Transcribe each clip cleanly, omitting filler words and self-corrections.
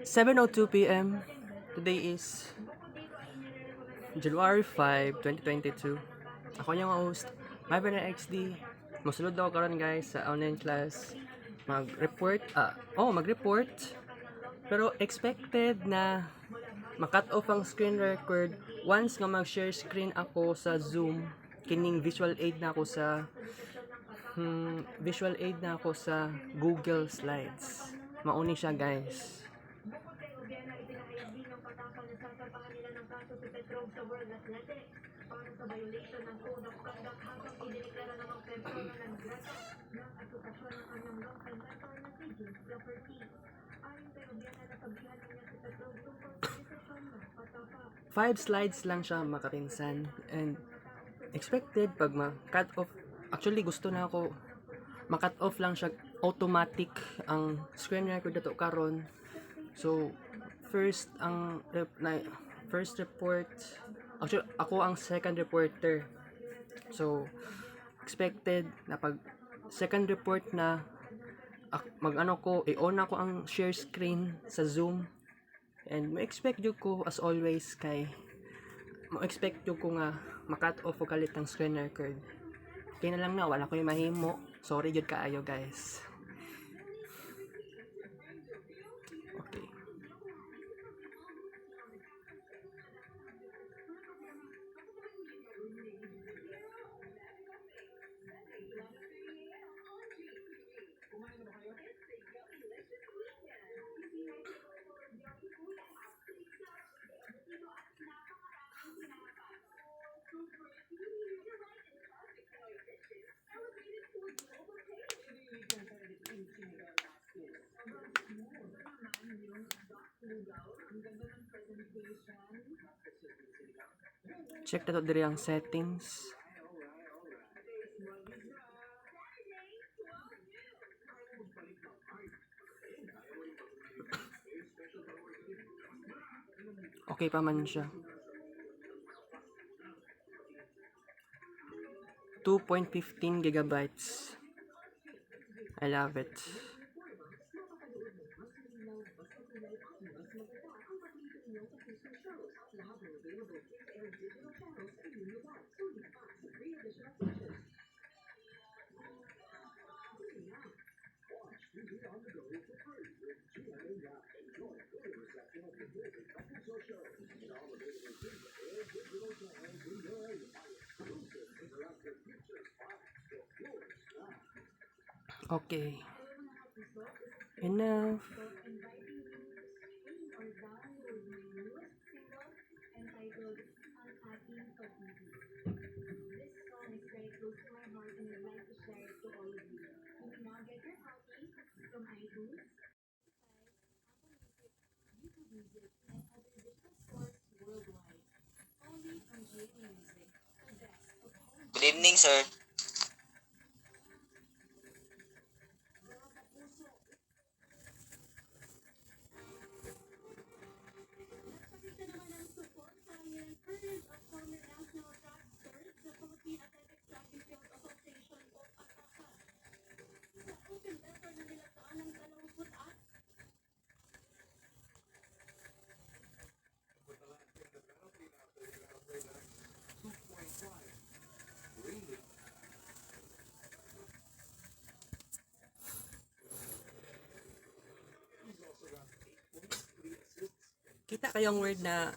7:02 p.m. Today is January 5, 2022. Ako yung host, Marvin Rey XD. Masulod ako karon guys sa online class. Mag-report. Pero expected na makat off ang screen record once nga mag-share screen ako sa Zoom. Kining visual aid na ako sa Google Slides. Mauni siya guys. Five slides lang siya makapinsan and expected pag ma-cut off, actually gusto na ako ma-cut off lang siya automatic ang screen record dato karon. So first report, actually ako ang second reporter. So expected na pag second report na i-on ako ang share screen sa Zoom. And ma-expect yun ko as always kay ma-expect yun ko nga makat off o kalit ang screen record. Kaya na lang na wala ko yung mahimo. Sorry jud kaayo guys. Okay. Check na to diri ang settings. Okay pa man siya. 2.15 gigabytes. I love it. Okay. Enough. Good evening, sir. Kita kayong word na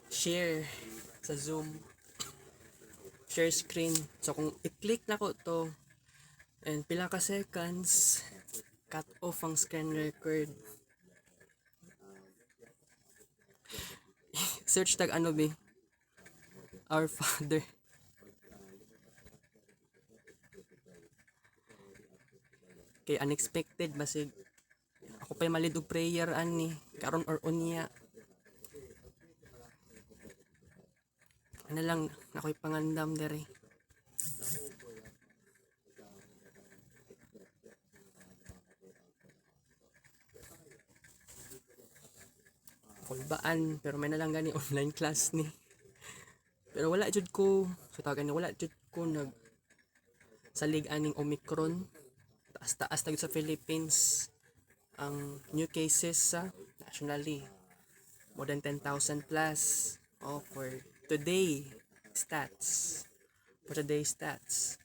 share sa Zoom. Share screen. So kung i-click na ko to and pila ka seconds, cut off ang screen record. Search tag ano be? Our Father. Okay, unexpected basig ako pa'y malid og prayer ani karon or unya. Ano lang nakoy pangandam dere. Kulbaan pero may nalang gani online class ni. Pero wala jud ko so tagan ni wala jud ko nag salig aning Omicron. Taas-taas tagid sa Philippines ang new cases sa nationally. More than 10,000 plus. For today stats. For today stats.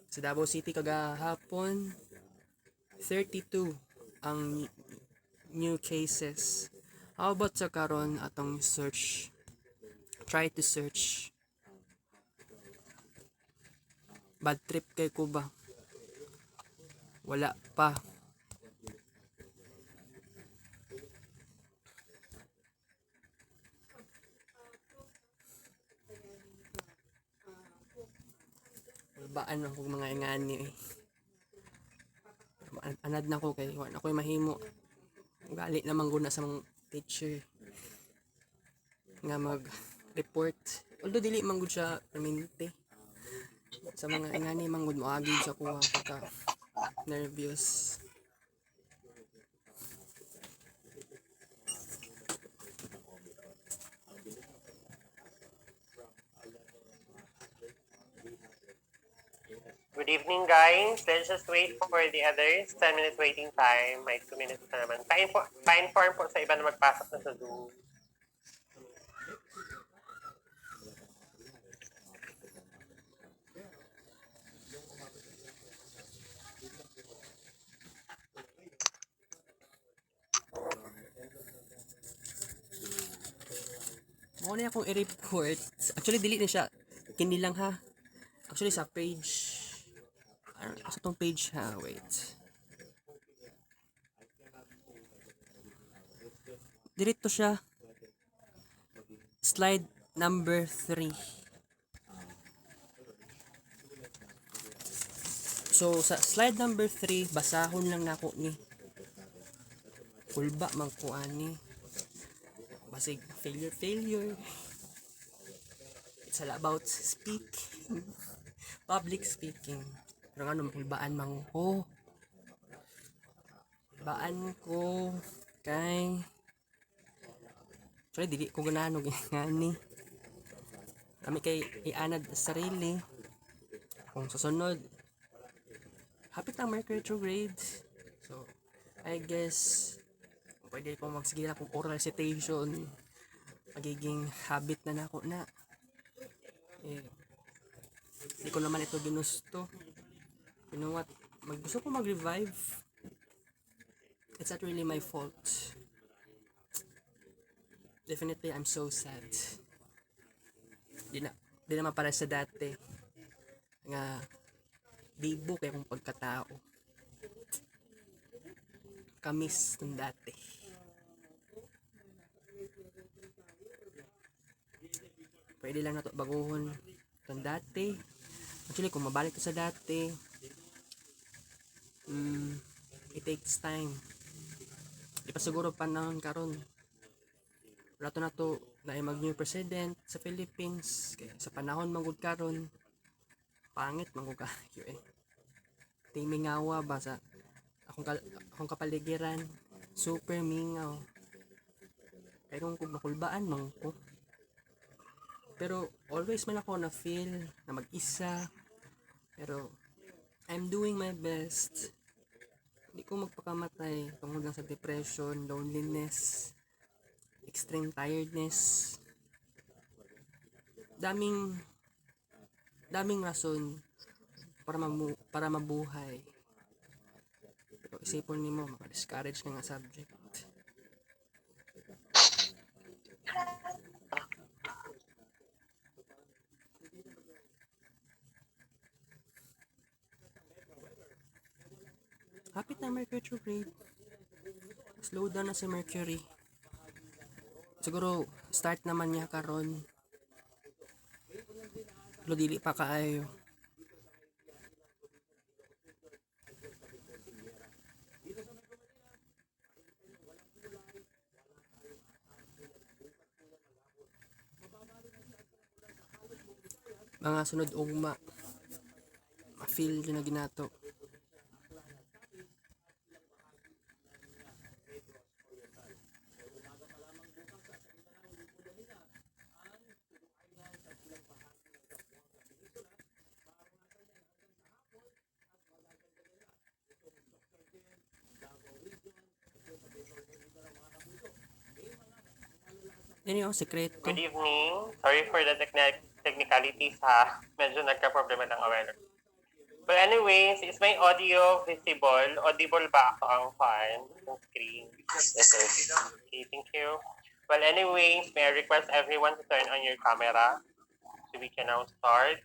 Sa Davao City kagahapon 32 ang new cases. How about sa karon atong search? Try to search. Bad trip kay ko ba? Wala pa. Baan ako mga ingani eh. Anad na ko kay wala ako'y mahimo. Gali naman guna sa mga teacher nga mag-report. Although dili man gud siya permanente. Sa mga ingani man gud moagi sa kuha pagka nervous. Good evening, guys. Let's just wait for the others. 10 minutes waiting time. May 2 minutes na naman. Pa-inform po sa iba na magpasok na sa Zoom. Mo na akong i-report. Actually dili na siya. Kini lang ha. Actually sa page sa tong page ha. Wait. Dirito siya. Slide number 3. So sa slide number 3 basahon lang nako ni. Kulba man ko ani. Basig failure. It's all about speaking. Public speaking. Pero nga nung kulbaan man ko. Baan ko kay actually dili ko gananog ngani. Kami kay ianad sa sarili. Kung sa sunod hapit ang Mercury retrograde. So I guess pwede ko magsigil akong oral recitation. Magiging habit na nako na. Hindi ko naman ito ginusto. You know what? Gusto ko mag-revive. It's not really my fault. Definitely, I'm so sad. Di naman para sa dati. Nga, bibo kay kong pagkatao. Kamis ng dati. Pwede lang na to baguhon ng dati. Actually, kung mabalik ko sa dati, it takes time. Di pa siguro panahon karon. Wala to na to na mag new president sa Philippines. Kaya sa panahon manggod karon, pangit manggod kayo eh. Timingawa ba sa akong kapaligiran, super mingaw. Kaya kung makulbaan man ko. Pero always man ako na feel na mag-isa. Pero I'm doing my best. Hindi ko magpakamatay tungkol lang sa depression, loneliness, extreme tiredness. Daming rason para mabuhay. Pero isipon nimo maka-discourage ka nga subject. Hapit na Mercury retrograde. Slow down na si Mercury. Siguro start naman niya karon. Pero dili pa kaayo. Mga sunod ugma ma-feel yun na ginato. Yun yung sekreto. Good evening. Sorry for the technicalities ha. Medyo nagka-problema ng aware. But anyways, is my audio visible? Audible ba ako ang fan ng screen? Yes, sir. Okay, thank you. Well, anyways, may I request everyone to turn on your camera so we can now start.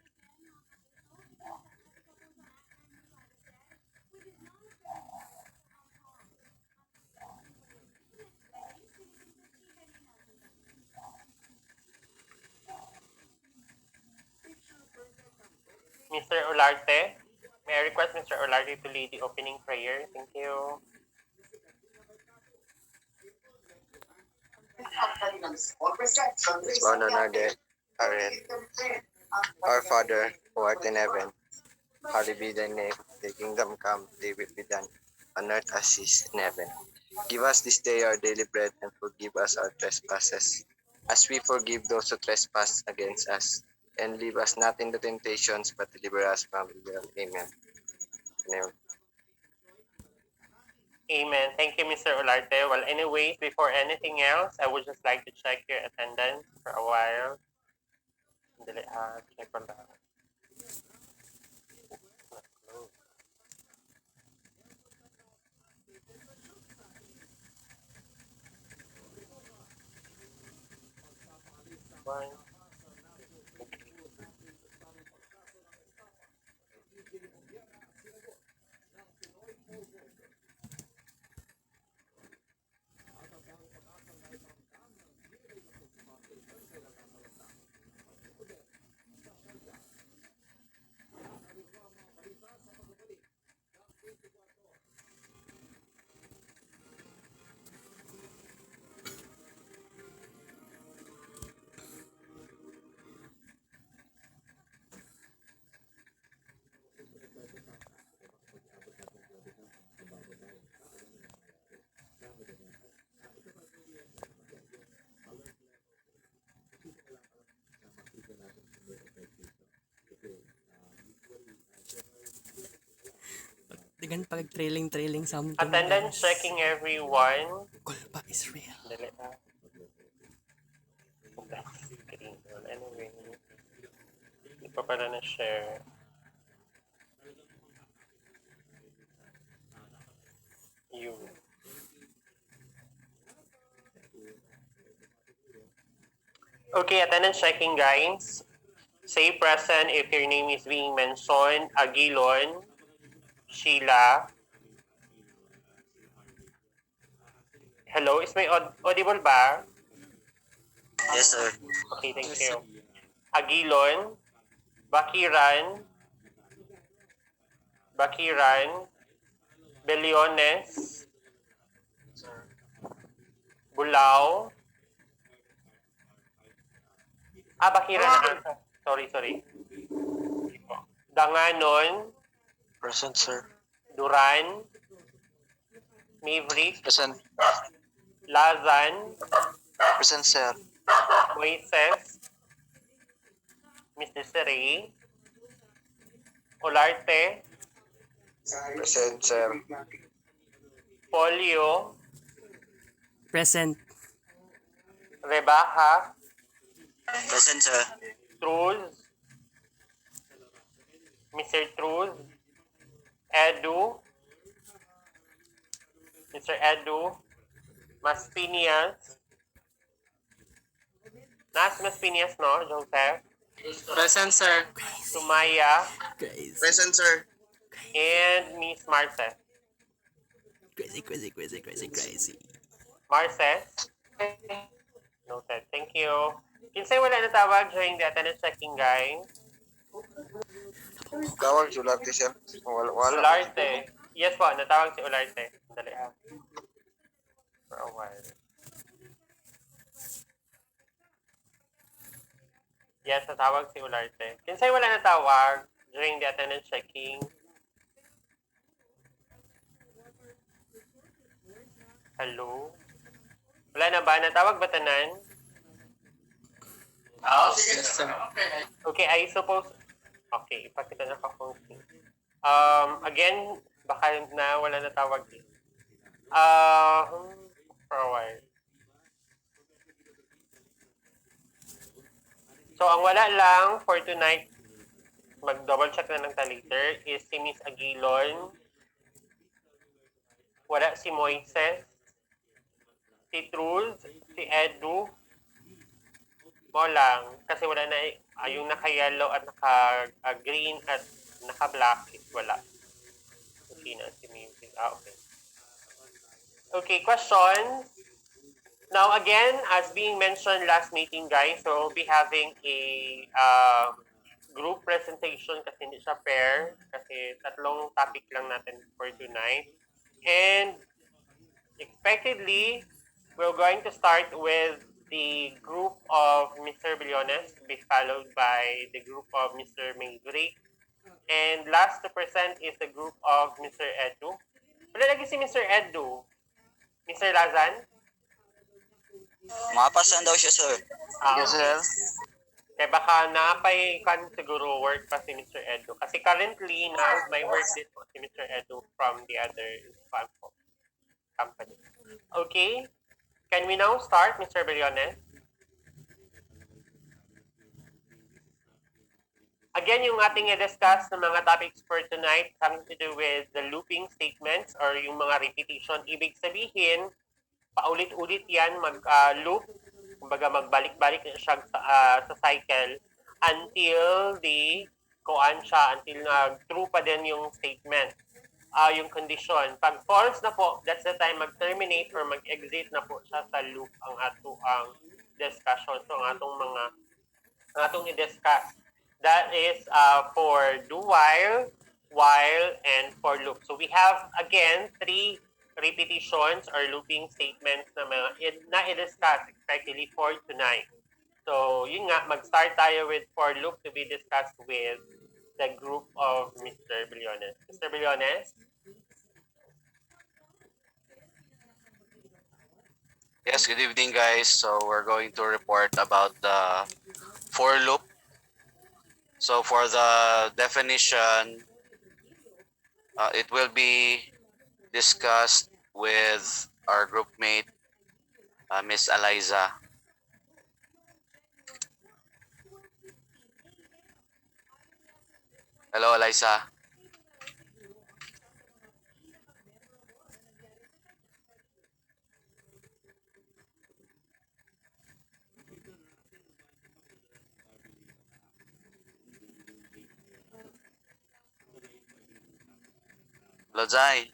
Mr. Olarte, may I request Mr. Olarte to lead the opening prayer? Thank you. Honor our Father who art in heaven, hallowed be thy name. Thy kingdom come, thy will be done, on earth as it is in heaven. Give us this day our daily bread, and forgive us our trespasses, as we forgive those who trespass against us. And leave us not into temptations, but deliver us from evil. Amen. Amen. Amen. Thank you, Mr. Olarte. Well, anyways, before anything else, I would just like to check your attendance for a while. Dali, check ko lang. One. Digan pag trailing something. Attendance checking everyone. Kulpa is real. Dali, screen. Well, anyway, hindi pa pala na-share. You. Okay, attendance checking, guys. Say present if your name is being mentioned. Aguilon, Sheila. Hello, is my audible ba? Yes, sir. Okay, thank you. Aguilon, Bakiran, Beliones, Bulao. Bakiran. Sorry. Danganon, Present, sir. Duran, Maverick, Present. Lazan, Present, sir. Moises, Mr. Sere, Olarte, Present, sir. Polio, Present. Rebaha, Present, sir. Cruz, Mr. Cruz, Edu, Mr. Edu, Maspinias, Maspinias, no, Joseph? Present, sir. Sumaya, Crazy. Present, sir. and Miss Marces. Crazy. Marces? Noted. Thank you. Kinsay wala natawag during the attendance checking, guys? Tawag, Jularte, sir. Wala. Olarte. Yes po, natawag si Olarte. Dali for a while. Yes, natawag si Olarte. Kinsay wala natawag during the attendance checking? Hello? Wala na ba? Natawag ba tanan? Yes, sir. Okay, I suppose... Okay, ipakita na ka kung... Again, baka na wala natawag din. For a while. So, ang wala lang for tonight, mag-double check na lang ta later, is si Miss Aguilon. Wala si Moises. Si Truls, si Edu. Mo lang. Kasi wala na, yung naka-yellow at naka-green at naka-black is wala. Okay na si Music. Okay. Okay, question. Now again, as being mentioned last meeting, guys, so we'll be having a group presentation kasi hindi siya pair kasi tatlong topic lang natin for tonight. And expectedly, we're going to start with the group of Mr. Billones, be followed by the group of Mr. Maybury. And last to present is the group of Mr. Edu. Wala lagi si Mr. Edu. Mr. Lazan? Makapasan daw siya, sir. Yes, sir. Kaya baka napay kan siguro work pa si Mr. Edu. Kasi currently, na may work din po si Mr. Edu from the other company. Okay. Can we now start, Mr. Briones? Again, yung ating i-discuss ng mga topics for tonight having to do with the looping statements or yung mga repetition. Ibig sabihin, paulit-ulit yan mag-loop, kumbaga magbalik-balik na siya sa cycle until until true pa din yung statement, yung condition. Pag false na po, that's the time mag-terminate or mag-exit na po siya sa loop ang discussion. So ang atong i-discuss. That is for do while, and for loop. So we have, again, 3 repetitions or looping statements na i-discuss expectedly for tonight. So, yun nga, mag-start tayo with for loop to be discussed with the group of Mr. Billones. Mr. Billones? Yes, good evening, guys. So we're going to report about the for loop. So for the definition, it will be discussed with our groupmate, Miss Eliza. Hello, Eliza. Hello, Zai.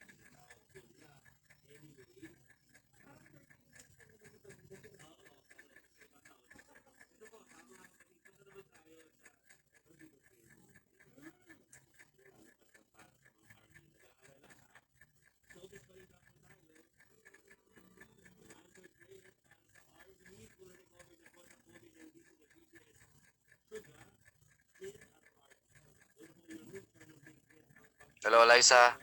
Hello, Eliza.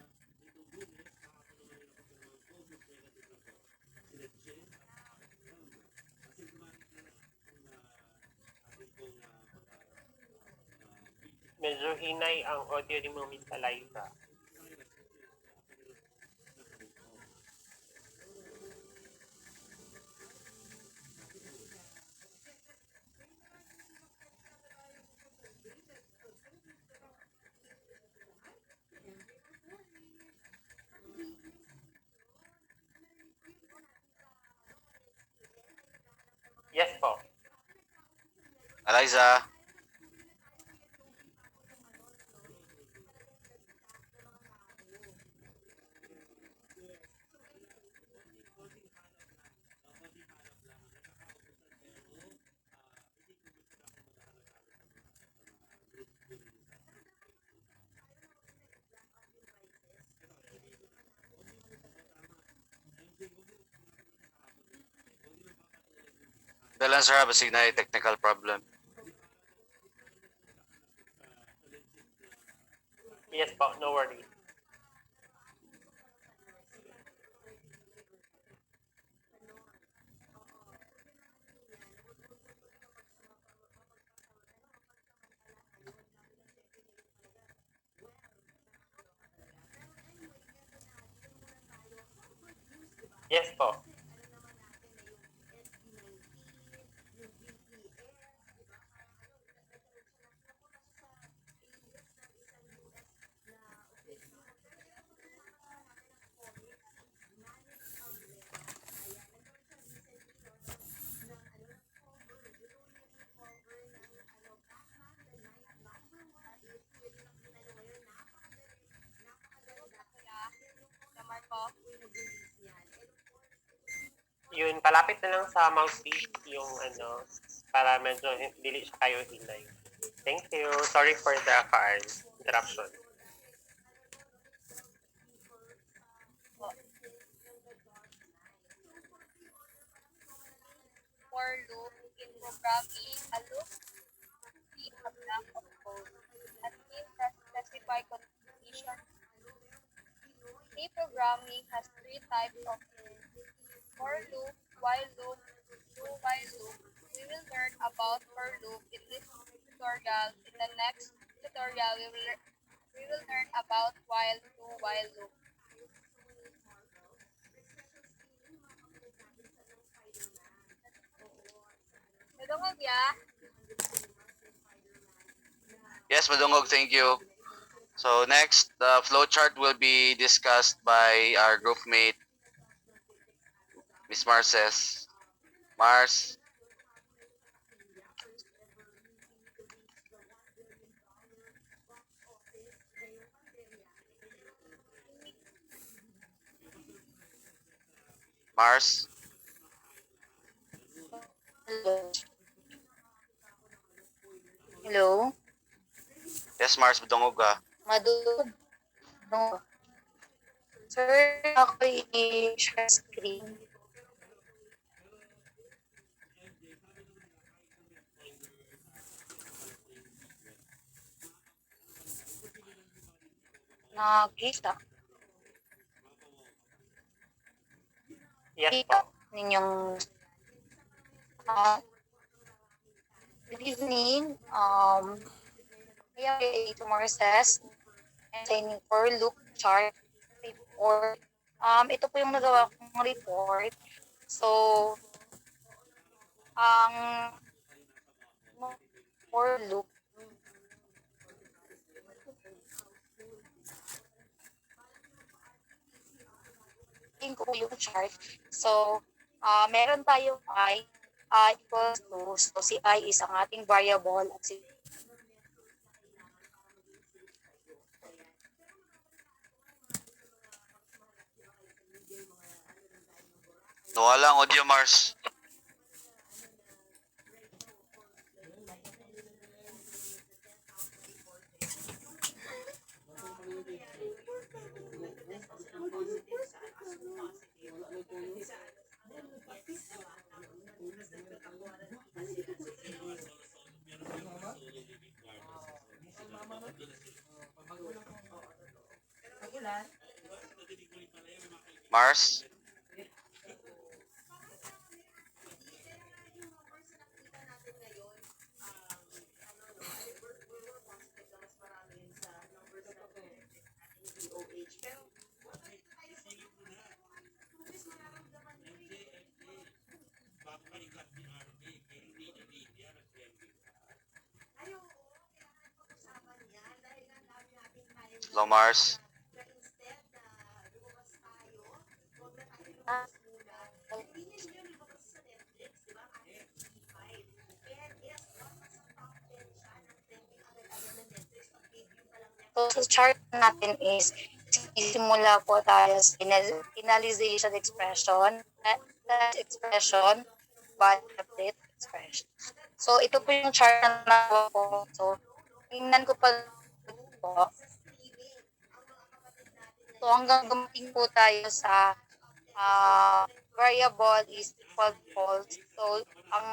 Medyo hinay ang audio ni mo, Miss Eliza. Yes po. Eliza. The Lancer have a signal technical problem. Yes po, no worries. Yes po. Yun, palapit na lang sa mouthpiece yung ano, para medyo dili siya kayo hinay. Thank you. Sorry for the interruption. For loop in programming, a loop is a block of code that means that specify condition. C programming has three types of loops: for loop, while loop, do-while loop. We will learn about for loop in this tutorial. In the next tutorial, we will learn about while, do-while loop. Nadungog ya? Yes, Madungog, thank you. So next, the flowchart will be discussed by our groupmate, Miss Marces. Mars, Mars. Hello. Hello? Yes, Mars, Madungog ka. Madud. No. Sir, ako i-share screen. Nakita. Yes Kita po. ninyong good evening. I am tomorrow says and signing for loop chart report. Ito po yung nagawa kong report. So, ang for loop ko po yung chart. So, meron tayong I equals to, so si I is ang ating variable at si Nawala ang audio, Mars. Mars. Hello, Mars. So, sa chart natin is simula po tayo sa finalization expression, that expression, but update expression. So, ito po yung chart na nagawa ko. So, tingnan ko pa po. So, hanggang dumating po tayo sa variable is equal false. So, ang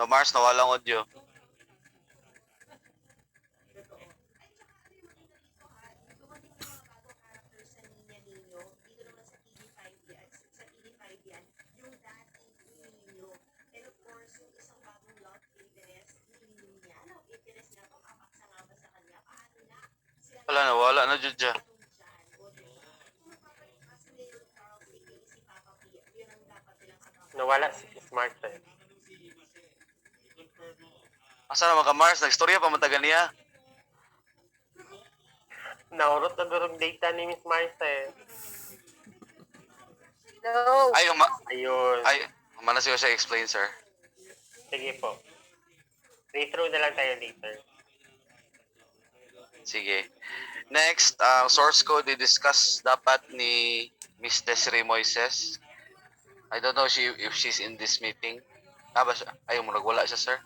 No, Mars, nawala ang audio. Wala na jud dya. Nawala si Smart eh. Asa naman ka Mars? Nagstorya pa man taga niya. Naurot na durog data ni Miss Martha eh. No! Ay, Ayun. ay, humana siya explain, sir. Sige po. Retro na lang tayo later. Sige. Next, source code i-discuss dapat ni Miss Desiree Moises. I don't know if she's in this meeting. Ba siya? Ayaw mo, nagwala siya, sir.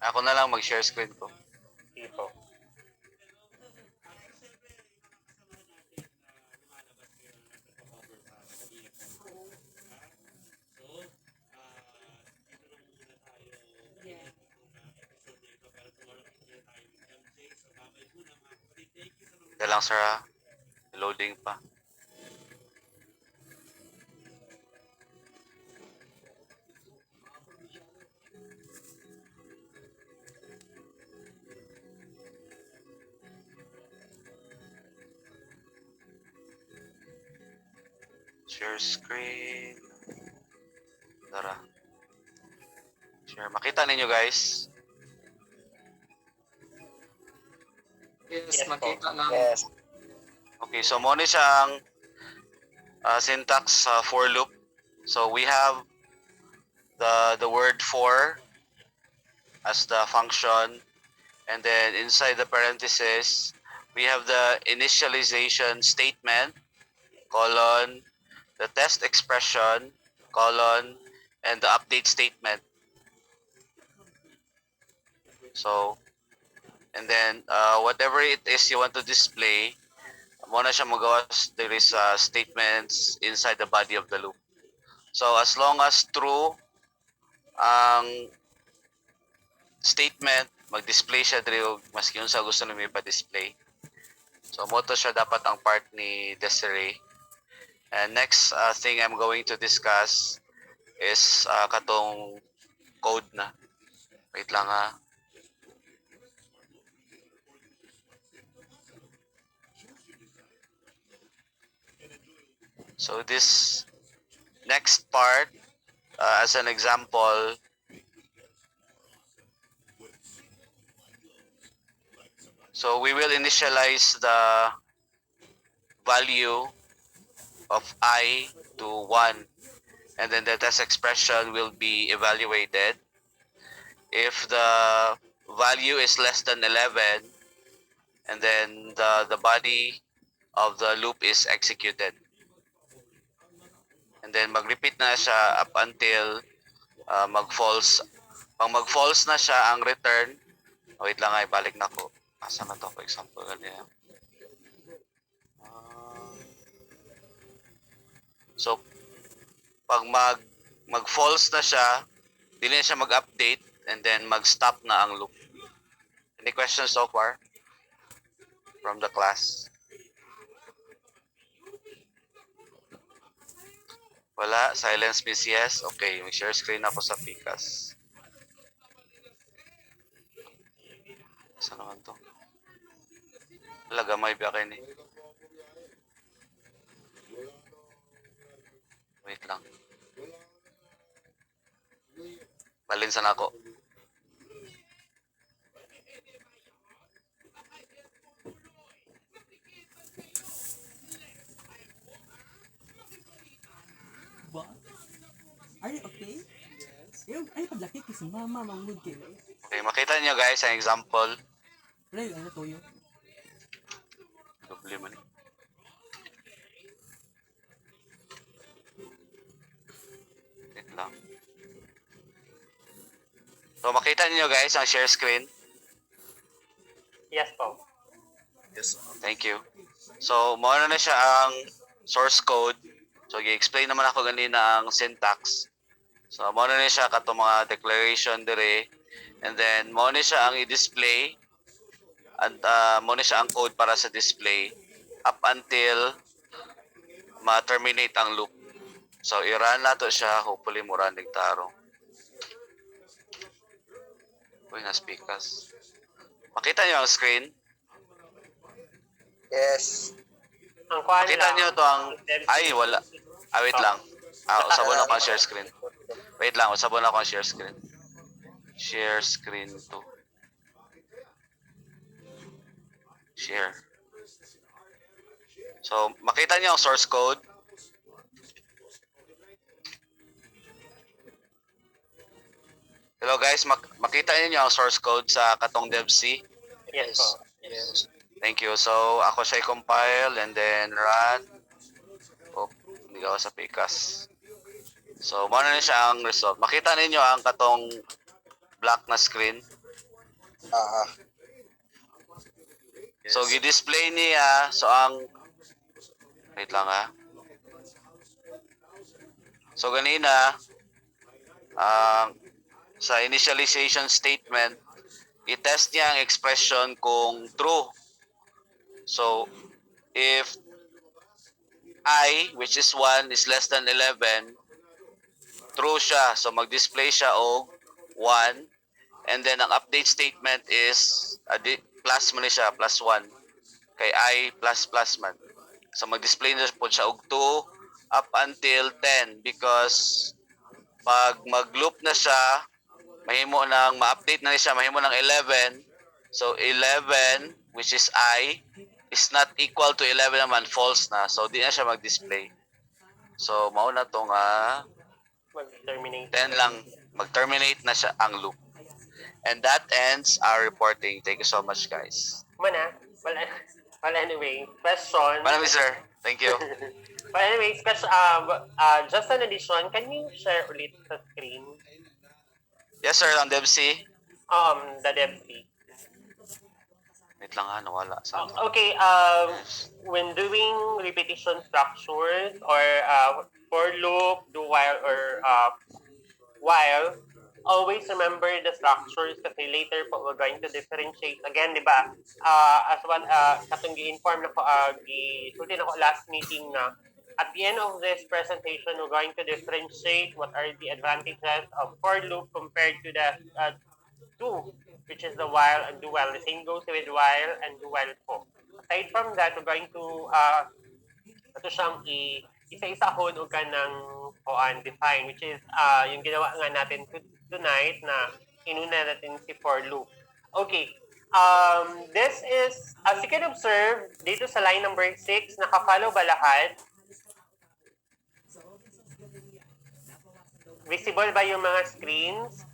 Ako na lang mag-share screen ko. Sige po. Kaya lang, sir, ha? Loading pa. Share screen. Tara. Share. Makita ninyo, guys. Yes, makita na. Yes. Okay, so mo ni siyang syntax for loop. So we have the word for as the function, and then inside the parentheses we have the initialization statement colon, the test expression colon, and the update statement. So, and then whatever it is you want to display, mo na siya magawas. There is statements inside the body of the loop. So as long as true ang statement, mag-display siya diri og maski unsa gusto nimo ipa-display. So mo to siya dapat ang part ni Desiree. And next thing I'm going to discuss is katong code na. Wait lang ha. So this next part, as an example, so we will initialize the value of I to 1, and then the test expression will be evaluated. If the value is less than 11, and then the body of the loop is executed. And then mag-repeat na siya up until mag-false. Pag mag-false na siya ang return, wait lang ay balik na ko. Asa na to for example ganyan. So pag mag-false na siya, dili na siya mag-update, and then mag-stop na ang loop. Any questions so far from the class? Wala? Silence means yes? Okay, mag-share screen ako sa Picas. Saan naman to? Wala, gamay ba kayo ni? Wait lang. Balinsan ako. Ba? Are you okay? Yes. Ay, paglaki kasi mama, manggod kayo. Okay, makita niyo guys ang example. Ray, ano to yun? Doble man. Wait lang. So makita niyo guys ang share screen. Yes po. Yes. Thank you. So, mao na siya ang source code. So, gi-explain naman ako ganina ang syntax. So, mao na siya kato mga declaration dire. And then, mao na siya ang i-display. At mao na siya ang code para sa display up until ma-terminate ang loop. So, i-run nato siya. Hopefully, mo run tarong. Uy, na-speakers. Makita niyo ang screen? Yes. Ang kuhan Makita lang. nyo to ang... Ay, wala. Wait lang. Usabon ako ang share screen. Wait lang, usabon ako ang share screen. Share screen to. Share. So, makita niyo ang source code. Hello guys, makita niyo ang source code sa katong devc. Yes po. Yes. Thank you. So, ako siya compile and then run. Oh, hindi ako sa PCAS. So, mano na siya ang result. Makita ninyo ang katong black na screen. Yes. So, gi-display niya. So, ang... Wait lang ha. So, ganina, sa initialization statement, i-test niya ang expression kung true. So, if I, which is 1, is less than 11, true siya. So, mag-display siya og 1. And then, ang update statement is plus man siya, plus 1. Kay I, plus man. So, mag-display na po siya og 2 up until 10 because pag mag-loop na siya, mahimo nang ma-update na siya, mahimo ng 11. So, 11, which is I, is not equal to 11 naman, false na. So, di na siya mag-display. So, mauna to nga Mag-terminate. 10 lang, mag-terminate na siya ang loop. And that ends our reporting. Thank you so much, guys. Mana? Well, anyway, question. Marami, sir. Thank you. But anyways, just an addition, can you share ulit sa screen Yes, sir. Ang devc. the DevC? Wait lang ha, nawala. Okay, when doing repetition structures or for loop, do while, or while, always remember the structures kasi later po we're going to differentiate. Again, di ba, as what katong gi-inform na ko, gisulti na ko last meeting na at the end of this presentation, we're going to differentiate what are the advantages of for loop compared to the do, which is the while and do while. The same goes with while and do while po. Aside from that, we're going to ito siyang isa-isahon o ka ng define, which is yung ginawa nga natin tonight na inuna natin si for loop. Okay. This is, as you can observe, dito sa line number 6, naka-follow ba lahat? Visible ba yung mga screens?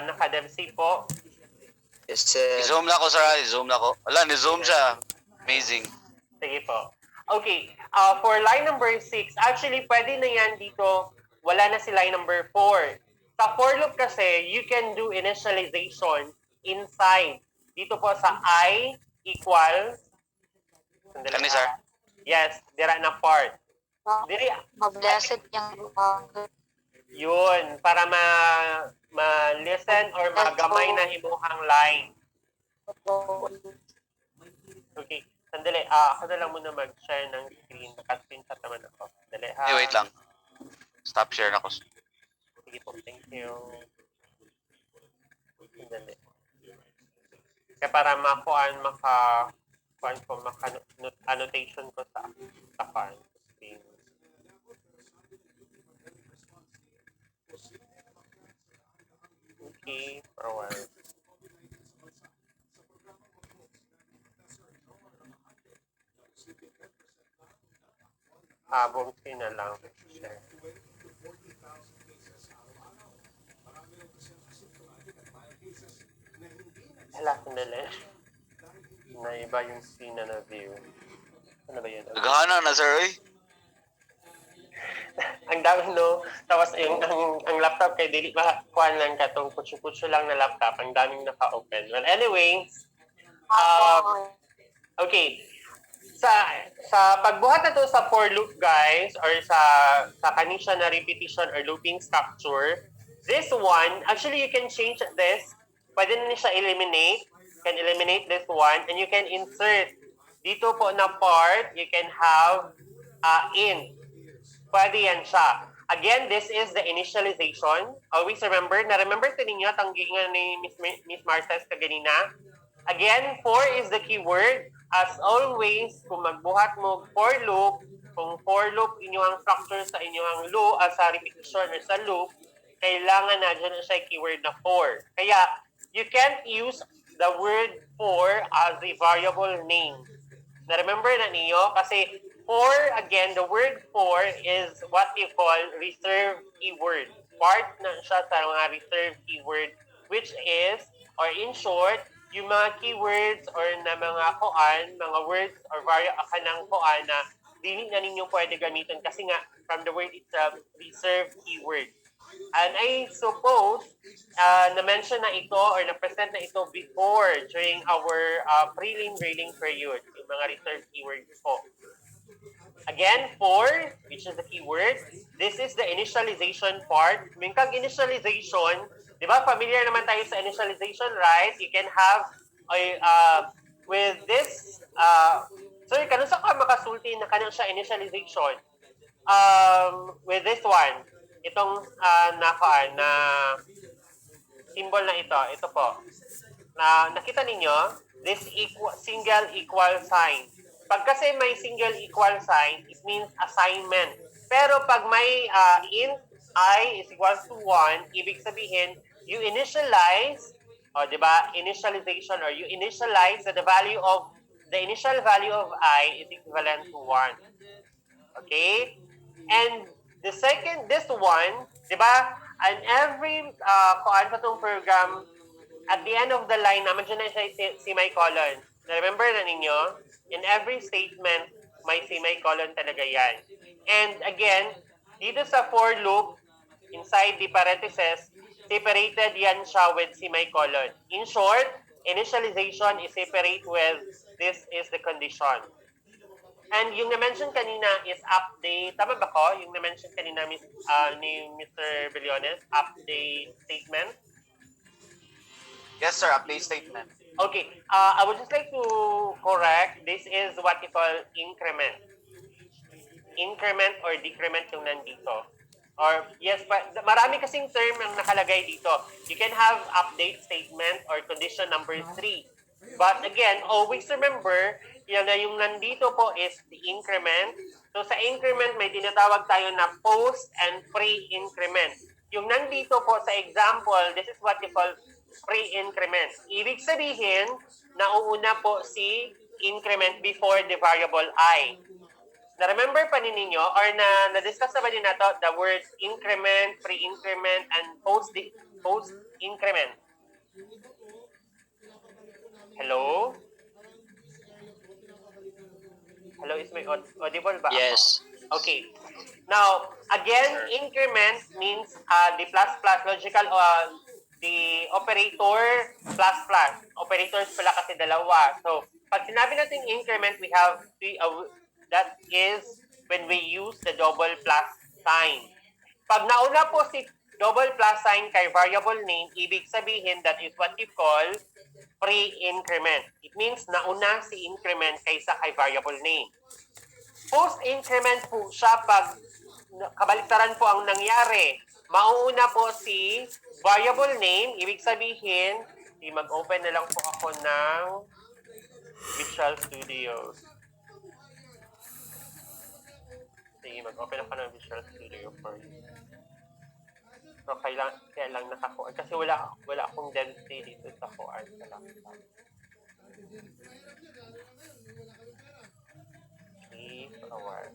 Naka-devc po. Yes, sir. I-zoom na ko, sir. I-zoom na ko. Wala, ni-zoom siya. Amazing. Sige po. Okay. For line number 6, actually, pwede na yan dito. Wala na si line number 4. Sa for loop kasi, you can do initialization inside. Dito po sa I equals... Kani, sir? Yes, dira na part. Diri, Blessed yung yun, para ma-listen or magamay na himuhang line. Okay, sandali. Ako na lang muna mag-share ng screen. Naka-screenshot naman ako. Sandali, ha? Hey, wait lang. Stop share na ko. Sige po, thank you. Sandali. Kaya para maka-annotation ko sa screen. Okay, for a while. Buong screen na lang. Share. Hala, sandali. Naiba yung screen na na-view. Ano ba yun? Naghana na, sir. Eh. Ang dami, no? Tapos ang laptop kay dili makuhaan lang katong kutsu-kutsu lang na laptop. Ang daming naka-open. Well, anyway, okay. Sa pagbuhat na to sa for loop, guys, or sa kanisya na repetition or looping structure, this one, actually you can change this. Pwede na siya eliminate. You can eliminate this one and you can insert. Dito po na part, you can have in. Pwede yan siya. Again, this is the initialization. Always remember to ninyo, tanggingan ni Miss Marces kaganina. Again, 4 is the keyword. As always, kung magbuhat mo for loop, kung for loop inyong structure sa inyong loop, sa repetition or sa loop, kailangan na dyan siya keyword na for. Kaya, you can't use the word for as a variable name. Na-remember na niyo? Kasi for, again, the word for is what you call reserved keyword. Part na siya sa mga reserved keyword, which is, or in short, yung mga keywords or na mga kuan, mga words or kanang kuan na dili na ninyo pwede gamitin kasi nga from the word itself, reserved keyword. And I suppose na-mention na ito or na-present na ito before during our prelim railing period, yung mga reserved keywords po. Again, for, which is the keyword, this is the initialization part. Minkag initialization, di ba familiar naman tayo sa initialization, right? You can have, with this, sorry, kanun sa ka makasulti na kanang siya initialization? With this one, itong na symbol na ito po. Na nakita ninyo, this single equal sign. Pag kasi may single equal sign, it means assignment. Pero pag may int I is equals to 1, ibig sabihin, you initialize, di ba, initialization, or you initialize the initial value of I is equivalent to 1. Okay? And the second, this one, di ba, and every kuan sa itong program, at the end of the line, naman dyan na siya semicolon. Remember na ninyo, in every statement, may semicolon talaga yan. And again, dito sa for loop, inside the parentheses, separated yan siya with semicolon. In short, initialization is separate with this is the condition. And yung na-mention kanina is update. Tama ba ko? Yung na-mention kanina ni Mr. Billones, update statement. Yes, sir. Update statement. Okay. I would just like to correct. This is what you call increment. Increment or decrement yung nandito. Or, yes, marami kasing term ang nakalagay dito. You can have update statement or condition number 3. But again, always remember, yung nandito po is the increment. So sa increment, may tinatawag tayo na post and pre-increment. Yung nandito po sa example, this is what you call pre-increment. Ibig sabihin, nauuna po si increment before the variable I. Na-remember pa ninyo or na-discuss na ba din nato the words increment, pre-increment, and post-increment? Hello? Hello, is my audible ba? Yes. Okay. Now, again, increment means the plus logical the operator plus. Operators pala kasi dalawa. So, pag sinabi natin increment, we have that is when we use the double plus sign. Pag nauna po si double plus sign kay variable name, ibig sabihin that is what you call pre-increment. It means nauna si increment kaysa kay variable name. Post-increment po siya pag kabaliktaran po ang nangyari. Mauuna po si variable name, ibig sabihin, mag-open na lang po ako ng Visual Studio. Sige, mag-open ako ng Visual Studio for you. So, kaya lang nakakuan. Kasi wala akong density dito sa kuan sa laptop. Keep a while.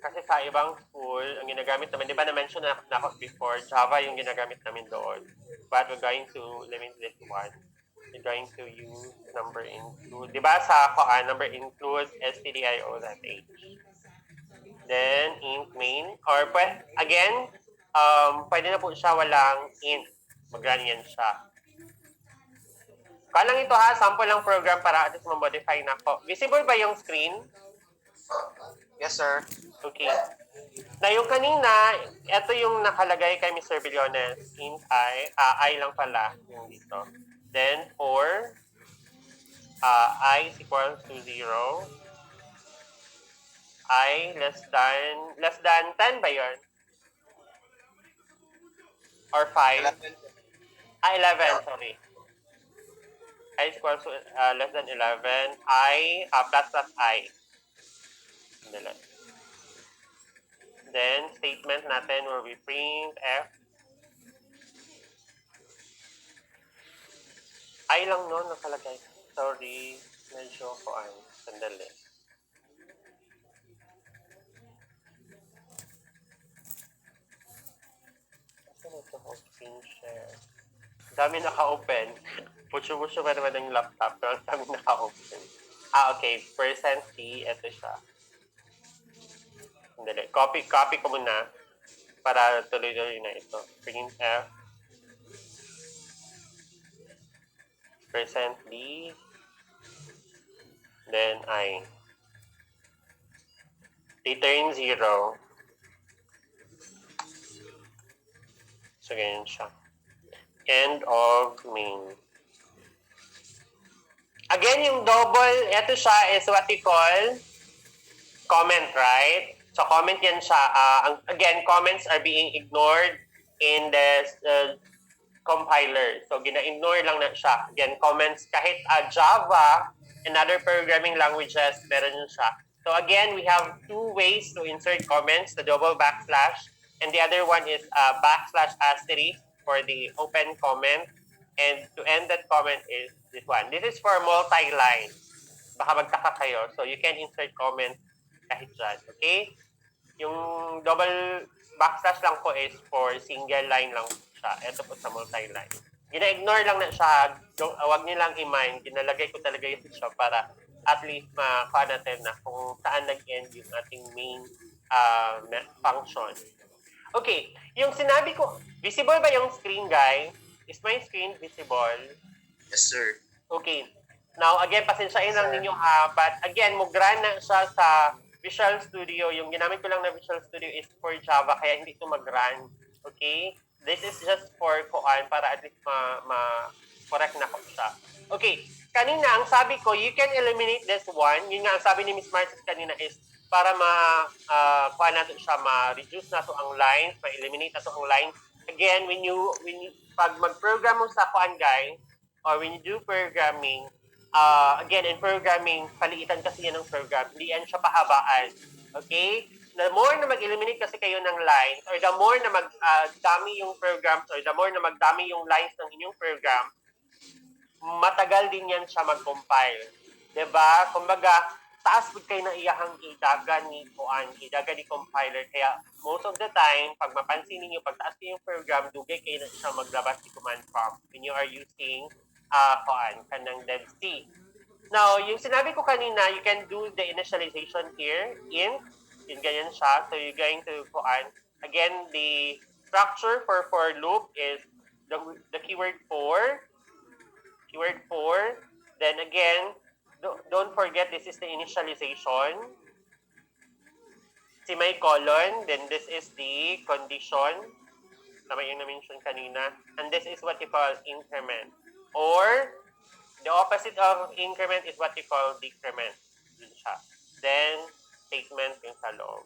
Kasi sa ibang school, ang ginagamit namin, di ba na-mention na ako before, Java yung ginagamit namin doon. But we're going to limit this one. We're going to use number include. Di ba sa number include stdio.h. Then, int main. Or, again, pwede na po siya walang int. Mag-run yan siya. Kalang ito ha, sample lang program para at least ma-modify na po. Visible ba yung screen? Yes, sir. Okay. Na yung kanina, ito yung nakalagay kay Mr. Billones. Int I lang pala yung dito. Then, for I is equal to 0. I less than 10 ba yun? Or 5? 11. 11, sorry. I is equals to less than 11, I plus I. Then, statement natin will be print F. I lang no, nakalagay. Sorry, medyo kuan. Sandali. Saan ito open share? Dami naka-open. Pucho-pucho pa naman ng laptop, pero dami naka-open. Okay. %T, ito siya. Sandali. Copy ko muna para tuloy-tuloy na ito. Print F. %D. Then I. Return 0. So, ganyan siya. End of main. Again, yung double, ito siya is what we call comment, right? So, comment yan siya. Again, comments are being ignored in the compiler. So, gina-ignore lang na siya. Again, comments, kahit Java and other programming languages, meron yun siya. So, again, we have two ways to insert comments, the double backslash, and the other one is backslash asterisk for the open comment. And to end that comment is this one. This is for multi-line. Baka magtaka kayo. So, you can insert comments kahit dyan. Okay? Yung double backslash lang po is for single line lang siya. Ito po sa multi-line. Gina-ignore lang na siya. Huwag nilang i-mind. Ginalagay ko talaga yun siya para at least maka natin na kung saan nag-end yung ating main function. Okay. Yung sinabi ko, visible ba yung screen, guys? Is my screen visible? Yes, sir. Okay. Now, again, pasensyain lang ninyo ha. But again, mag-run na siya sa Visual Studio. Yung ginamit ko lang na Visual Studio is for Java, kaya hindi ito mag-run. Okay? This is just for kuan para at least correct na ko siya. Okay. Kanina, ang sabi ko, you can eliminate this one. Yun nga, ang sabi ni Ms. Marcis kanina is para kuan natin siya, ma-reduce na to ang lines, ma-eliminate na to ang lines. Again, pag mag-program mo sa kuan, guys, or when you do programming, again, in programming, paliitan kasi yan ng program. Hindi yan siya pahabaan. Okay? The more na mag-eliminate kasi kayo ng lines, or the more na magdami yung programs, or the more na magdami yung lines ng inyong program, matagal din yan siya mag-compile. Diba? Kumbaga, taas po kayo na iyahang idagan ni compiler. Kaya, most of the time, pag mapansin niyo pag taas niyo yung program, dugay kayo na siya maglabas ni command prompt when you are using kanang dev C. Now, yung sinabi ko kanina, you can do the initialization here in ganyan siya. So, you're going to again, the structure for loop is the keyword for. Then again, don't forget this is the initialization. Semicolon, then this is the condition. Tama yung na-mention kanina. And this is what you call increment. Or, the opposite of increment is what you call decrement. Yun siya. Then, statement yung sa loob.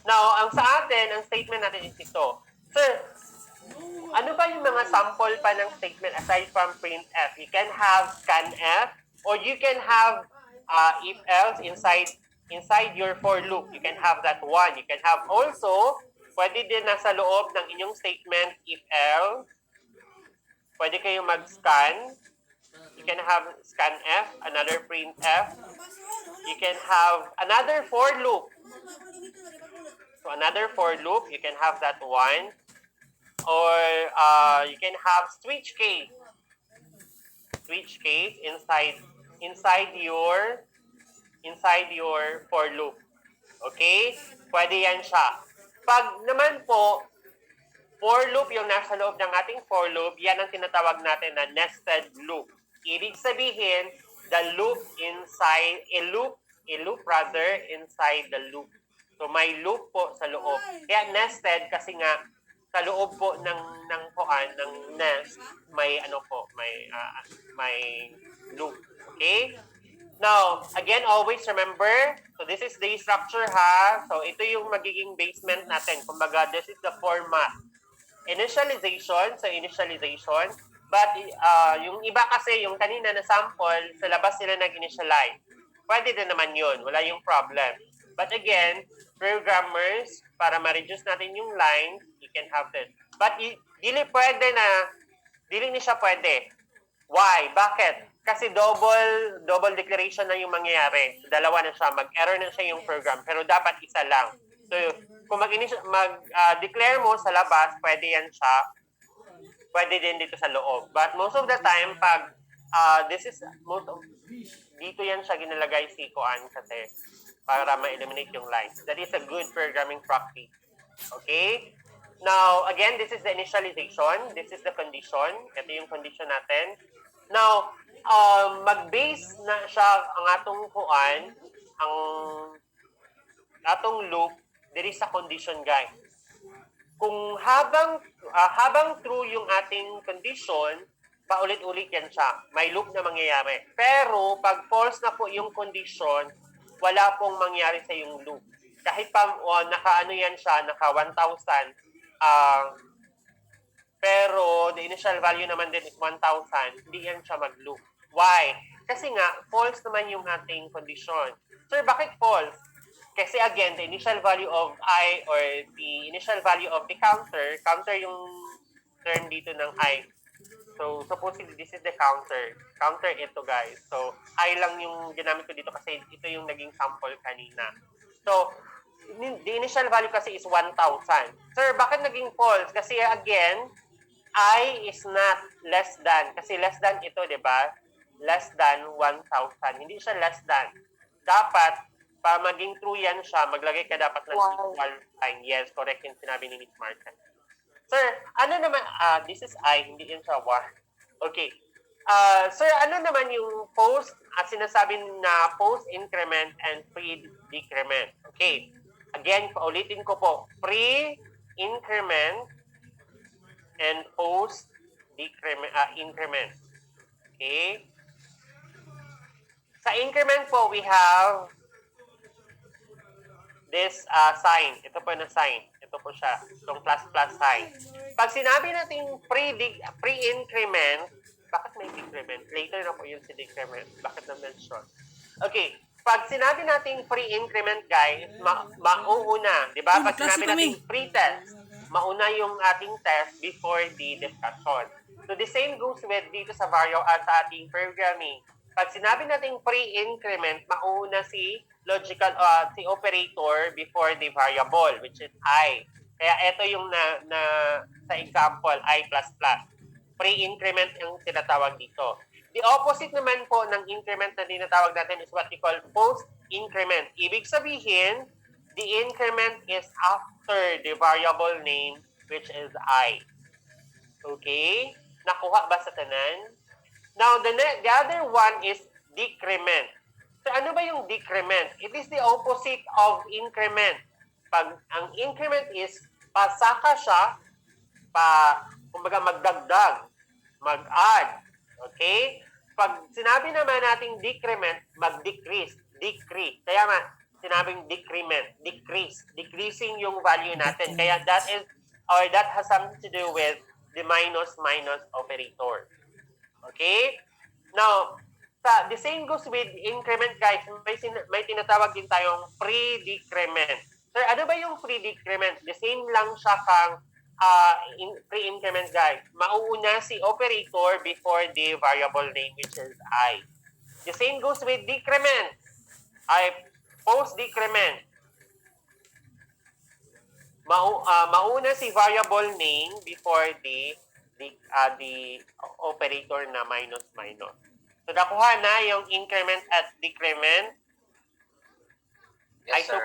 Now, ang sa atin, ang statement natin is ito. Sir, ano ba yung mga sample pa ng statement aside from printf? You can have scanf, or you can have if else inside your for loop. You can have that one. You can have also, pwede din nasa loob ng inyong statement if else. Pwede kayo mag-scan. You can have scanf, another printf. You can have another for loop. So another for loop, you can have that one. Or you can have switch case. Switch case inside your for loop. Okay? Pwede yan siya. Pag naman po, for loop yung nasa loob ng ating for loop, yan ang tinatawag natin na nested loop. Ibig sabihin, the loop inside, a loop inside the loop. So may loop po sa loob. Kaya nested kasi nga sa loob po ng nest, may may loop. Okay? Now, again, always remember, so this is the structure ha. So ito yung magiging basement natin. Kumbaga, this is the format. Initialization, But yung iba kasi, yung kanina na sample, sa labas sila nag-initialize. Pwede din naman yun. Wala yung problem. But again, programmers, para ma-reduce natin yung lines, you can have this. But dili ni siya pwede. Why? Bakit? Kasi double declaration na yung mangyayari. Dalawa na siya, mag-error na siya yung program, pero dapat isa lang. So, kung mag-declare mo sa labas, pwede yan siya. Pwede din dito sa loob. But most of the time, pag dito yan siya ginalagay si Koan kasi para ma-eliminate yung lines. That is a good programming practice. Okay? Now, again, this is the initialization. This is the condition. Ito yung condition natin. Now, mag-base na siya ang atong kuan, ang atong loop, there is a condition, guys. Kung habang true yung ating condition, paulit-ulit yan siya. May loop na mangyayari. Pero, pag false na po yung condition, wala pong mangyari sa yung loop. Kahit pa naka-ano yan siya, naka 1,000, pero the initial value naman din is 1,000, hindi yan siya mag-loop. Why? Kasi nga, false naman yung ating condition. Sir, bakit false? Kasi again, the initial value of I or the initial value of the counter yung term dito ng I. So, supposedly, this is the counter. Counter ito, guys. So, I lang yung ginamit ko dito kasi ito yung naging sample kanina. So, the initial value kasi is 1,000. Sir, bakit naging false? Kasi again, I is not less than. Kasi less than ito, di ba? Less than 1,000. Hindi siya less than. Dapat, para maging true yan siya, maglagay ka dapat ng equal sign. Yes, correct yung sinabi ni Miss Martin. Sir, ano naman, this is I, hindi yun siya 1. Okay. Sir, ano naman yung post, sinasabi na post increment and pre-decrement? Okay. Again, paulitin ko po. Pre-increment and post-decrement, increment. Okay. Sa increment po, we have this sign. Ito po na sign. Ito po siya. Itong plus sign. Pag sinabi natin pre-increment, bakit may decrement? Later na po yun si decrement. Bakit na-mention? Okay. Pag sinabi natin pre-increment, guys, mauuna. Di ba? Pag sinabi natin pre-test, mauna yung ating test before the discussion. So, the same goes with dito sa sa ating programming. Pag sinabi natin pre-increment, mauna si si operator before the variable, which is I. Kaya ito yung sa example, I++. Pre-increment yung tinatawag dito. The opposite naman po ng increment na tinatawag natin is what we call post-increment. Ibig sabihin, the increment is after the variable name, which is I. Okay? Nakuha ba sa tanan? Now, the other one is decrement. So, ano ba yung decrement? It is the opposite of increment. Pag ang increment is pasaka siya, kumbaga magdagdag, mag-add. Okay? Pag sinabi naman nating decrement, mag-decrease, decrease. Kaya sinabing decrement, decrease, decreasing yung value natin. Kaya that has something to do with the minus operator. Okay? Now, the same goes with increment, guys. May tinatawag din tayong pre-decrement. Sir, ano ba yung pre-decrement? The same lang siya kang pre-increment, guys. Mauuna si operator before the variable name, which is I. The same goes with decrement. Post-decrement. Mauna si variable name before the operator na minus. So, nakuha na yung increment at decrement. Yes, sir.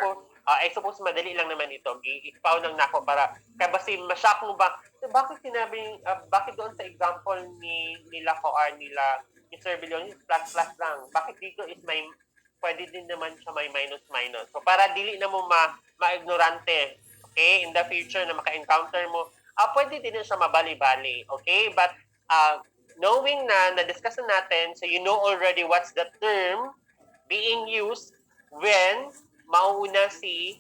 I suppose madali lang naman ito. I-expound lang na ako para, kaya basi mashock mo ba? Bakit doon sa example nila Mr. Billion, plus lang. Bakit dito is pwede din naman siya may minus. So, para dili na mo ma-ignorante, okay, in the future na maka-encounter mo, pwede din siya mabali-bali, okay? But, knowing na-discuss na natin, so you know already what's the term being used when mauuna si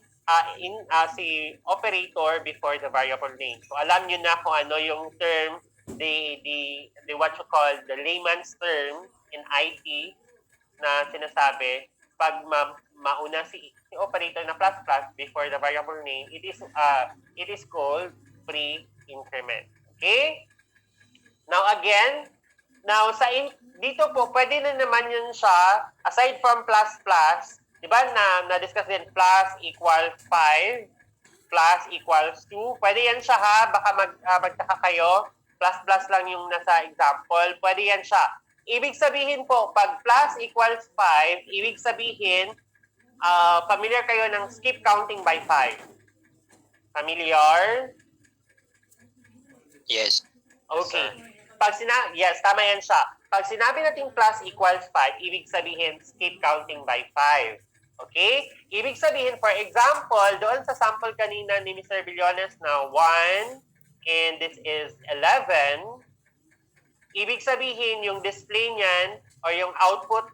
operator before the variable name. So, alam nyo na kung ano yung term the what you call the layman's term in IT na sinasabi, pag mauna si operator na plus plus before the variable name, it is called pre-increment. Okay? Now dito po pwede na naman yun siya aside from plus plus, 'di ba na-discuss din plus equals 5, plus equals 2. Pwede yan siya ha, baka magtaka kayo. Plus plus lang yung nasa example. Pwede yan siya. Ibig sabihin po, pag plus equals 5, ibig sabihin, familiar kayo ng skip counting by 5. Familiar? Yes. Okay. Yes, tama yan siya. Pag sinabi natin plus equals 5, ibig sabihin skip counting by 5. Okay? Ibig sabihin, for example, doon sa sample kanina ni Mr. Billones na 1 and this is 11, ibig sabihin yung display niyan or yung output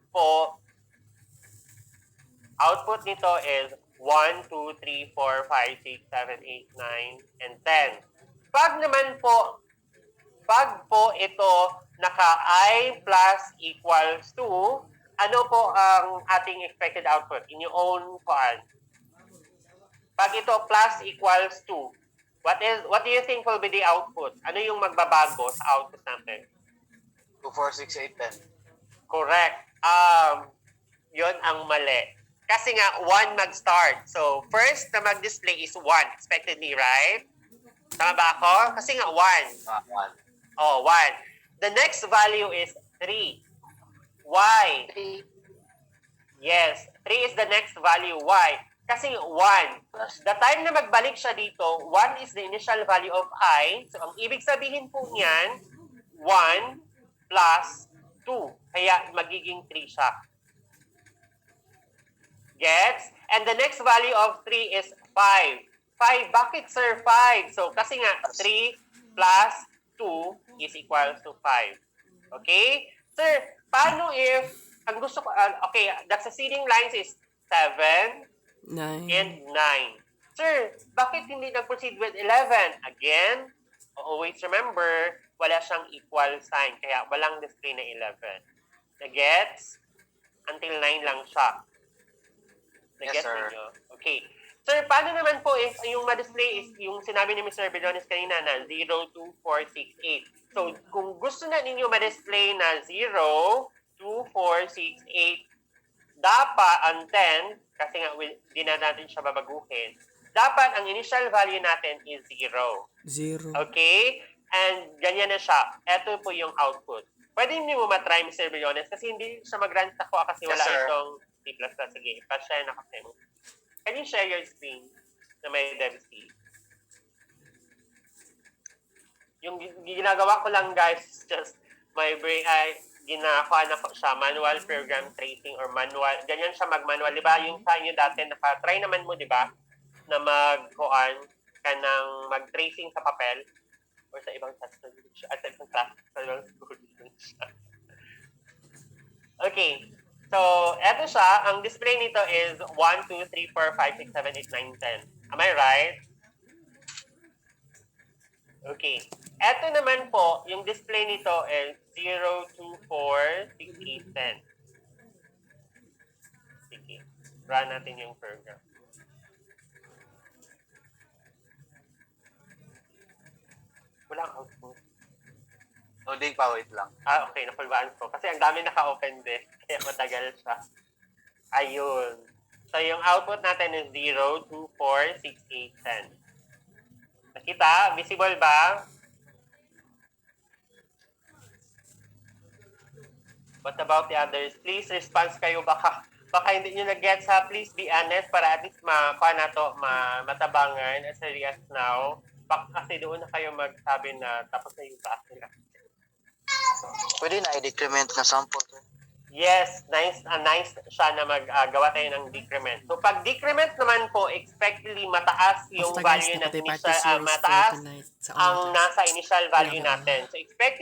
nito is 1, 2, 3, 4, 5, 6, 7, 8, 9, and 10. Pag po ito naka-I plus equals 2, ano po ang ating expected output? In your own koan. Pag ito plus equals 2, what do you think will be the output? Ano yung magbabago sa output natin? 2, 4, 6, 8, 10. Correct. Yon ang mali. Kasi nga, 1 mag-start. So, first na mag-display is 1, expectedly, right? Tama ba ako? Kasi nga, 1. 1. Oh, 1. The next value is 3. Why? 3. Yes, 3 is the next value. Why? Kasi 1. The time na magbalik siya dito, 1 is the initial value of I. So, ang ibig sabihin po niyan, 1 plus 2. Kaya magiging 3 siya. Gets? And the next value of 3 is 5. 5. Bakit, sir, 5? So, kasi nga, 3 plus 2 is equal to 5. Okay? Sir, paano if, ang gusto ko, okay, the succeeding lines is 7 9. and 9. Sir, bakit hindi nag-proceed with 11? Again, always remember, wala siyang equal sign, kaya walang display na 11. Nagets? Until 9 lang siya. Nagets Yes, sir. ninyo? Okay. Sir, paano naman po if yung ma-display is yung sinabi ni Mr. Billones kanina na 0, 2, 4, 6, 8. So, kung gusto na ninyo ma-display na 0, 2, 4, 6, 8, dapat ang 10, kasi nga di na natin siya babaguhin, dapat ang initial value natin is 0. 0. Okay? And ganyan na siya. Ito po yung output. Pwede niyo mo matry, Mr. Billones, kasi hindi siya mag-run sa ko kasi wala Yes, sir. itong C++. Sige, pa-share na kasi mo. Can you share your screen na may DevC? Yung ginagawa ko lang, guys, just my brain, ginagawa na ko siya, manual program tracing or manual, ganyan siya mag-manual. Diba? Yung sa inyo dati, try naman mo, diba? Na mag-kuan ka ng mag-tracing sa papel or sa ibang class at sa ibang class, sa ibang school. Okay. So, eto siya. Ang display nito is 1, 2, 3, 4, 5, 6, 7, 8, 9, 10. Am I right? Okay. Eto naman po, yung display nito is 0, 2, 4, 6, 8, 10. Sige. Run natin yung program. Walang output. Loading pa, wait lang. Okay. Napulbaan ko. Kasi ang dami naka-open din. Kaya matagal siya. Ayun. So, yung output natin is 0, 2, 4, 6, 8, 10. Nakita? Visible ba? What about the others? Please response kayo. Baka hindi nyo na-gets ha. Please be honest para at least matabangan as early as now. Kasi doon na kayo magsabi na tapos na yung taas nila. Pwede na i-decrement na sample. Yes, nice siya na maggawa tayo ng decrement. So pag decrement naman po, expectedly mataas yung Basta guys, value ng napatay party initial, series for mataas tonight sa ang online class. nasa initial value Wala ba? natin. So expected